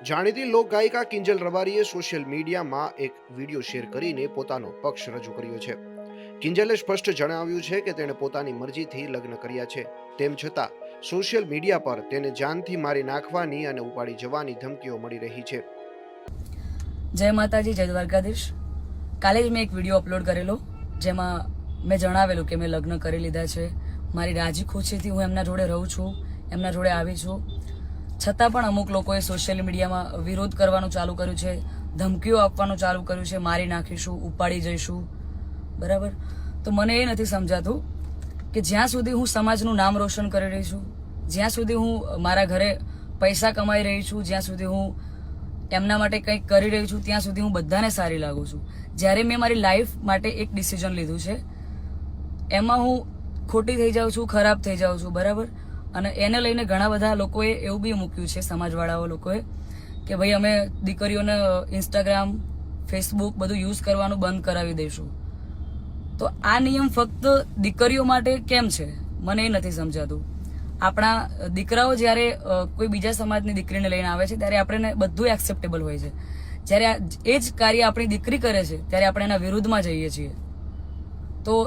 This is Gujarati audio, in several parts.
જાણીતી લોક ગાયિકા કિંજલ રબારીએ સોશિયલ મીડિયામાં એક વિડીયો શેર કરીને પોતાનો પક્ષ રજૂ કર્યો છે. કિંજલે સ્પષ્ટ જણાવ્યું છે કે તેણે પોતાની મરજીથી લગ્ન કર્યા છે. તેમ છતાં સોશિયલ મીડિયા પર તેને જાનથી મારી નાખવાની અને ઉપાડી જવાની ધમકીઓ મળી રહી છે. જય માતાજી, જય દ્વારકાધીશ. કાલે જ મેં એક વિડીયો અપલોડ કરેલો જેમાં મેં જણાવેલું કે મેં લગ્ન કરી લીધા છે. મારી રાજી ખુશીથી હું એમના જોડે રહું છું, એમના જોડે આવી છું. છતાં પણ અમુક લોકોએ સોશિયલ મીડિયામાં વિરોધ કરવાનું ચાલુ કર્યું છે, ધમકીઓ આપવાનું ચાલુ કર્યું છે, મારી નાખીશું, ઉપાડી જઈશું. બરાબર? તો મને એ નથી સમજાતું કે જ્યાં સુધી હું સમાજનું નામ રોશન કરી રહી છું, જ્યાં સુધી હું મારા ઘરે પૈસા કમાઈ રહી છું, જ્યાં સુધી હું એમના માટે કંઈક કરી રહી છું, ત્યાં સુધી હું બધાને સારી લાગુ છું. જ્યારે મેં મારી લાઈફ માટે એક ડિસિઝન લીધું છે, એમાં હું ખોટી થઈ જાઉં છું, ખરાબ થઈ જાઉં છું. બરાબર? અને એને લઈને ઘણા બધા લોકોએ એવું બી મૂક્યું છે, સમાજવાળાઓ લોકોએ, કે ભાઈ અમે દીકરીઓને ઇન્સ્ટાગ્રામ, ફેસબુક બધું યુઝ કરવાનું બંધ કરાવી દઈશું. તો આ નિયમ ફક્ત દીકરીઓ માટે કેમ છે મને એ નથી સમજાતું. આપણા દીકરાઓ જ્યારે કોઈ બીજા સમાજની દીકરીને લઈને આવે છે ત્યારે આપણે બધું એક્સેપ્ટેબલ હોય છે. જ્યારે એ જ કાર્ય આપણી દીકરી કરે છે ત્યારે આપણે એના વિરુદ્ધમાં જઈએ છીએ. તો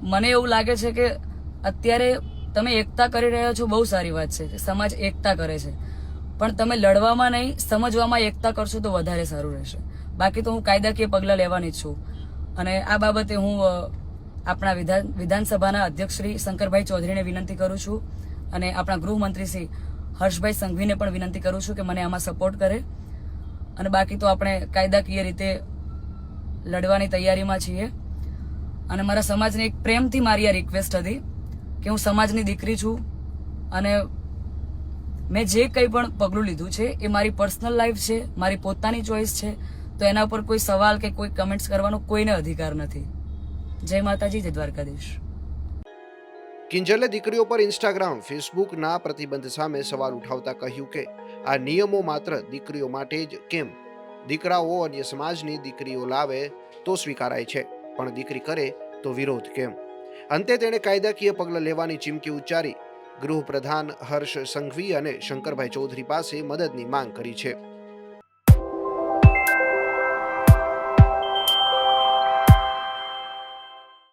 મને એવું લાગે છે કે અત્યારે તમે એકતા કરી રહ્યા છો, બહુ સારી વાત છે કે સમાજ એકતા કરે છે, પણ તમે લડવામાં નહીં, સમજવામાં એકતા કરશો તો વધારે સારું રહેશે. બાકી તો હું કાયદાકીય પગલાં લેવાની જ છું. અને આ બાબતે હું આપણા વિધાનસભાના અધ્યક્ષ શ્રી શંકરભાઈ ચૌધરીને વિનંતી કરું છું અને આપણા ગૃહમંત્રી શ્રી હર્ષભાઈ સંઘવીને પણ વિનંતી કરું છું કે મને આમાં સપોર્ટ કરે. અને બાકી તો આપણે કાયદાકીય રીતે લડવાની તૈયારીમાં છીએ. અને મારા સમાજને એક પ્રેમથી મારી આ રિક્વેસ્ટ હતી કે હું સમાજની દીકરી છું અને મેં જે કંઈ પણ પગલું લીધું છે એ મારી પર્સનલ લાઈફ છે, મારી પોતાની ચોઈસ છે. તો એના ઉપર કોઈ સવાલ કે કોઈ કમેન્ટ્સ કરવાનો કોઈને અધિકાર નથી. જય માતાજી, જય દ્વારકાધીશ. કિંજલે દીકરીઓ પર ઇન્સ્ટાગ્રામ, ફેસબુકના પ્રતિબંધ સામે સવાલ ઉઠાવતા કહ્યું કે આ નિયમો માત્ર દીકરીઓ માટે જ કેમ? દીકરાઓ અન્ય સમાજની દીકરીઓ લાવે તો સ્વીકારાય છે, પણ દીકરી કરે તો વિરોધ કેમ? અંતે તેણે કાયદાકીય પગલાં લેવાની ચીમકી ઉચ્ચારી ગૃહપ્રધાન હર્ષ સંઘવી અને શંકરભાઈ ચૌધરી પાસે મદદની માંગ કરી છે.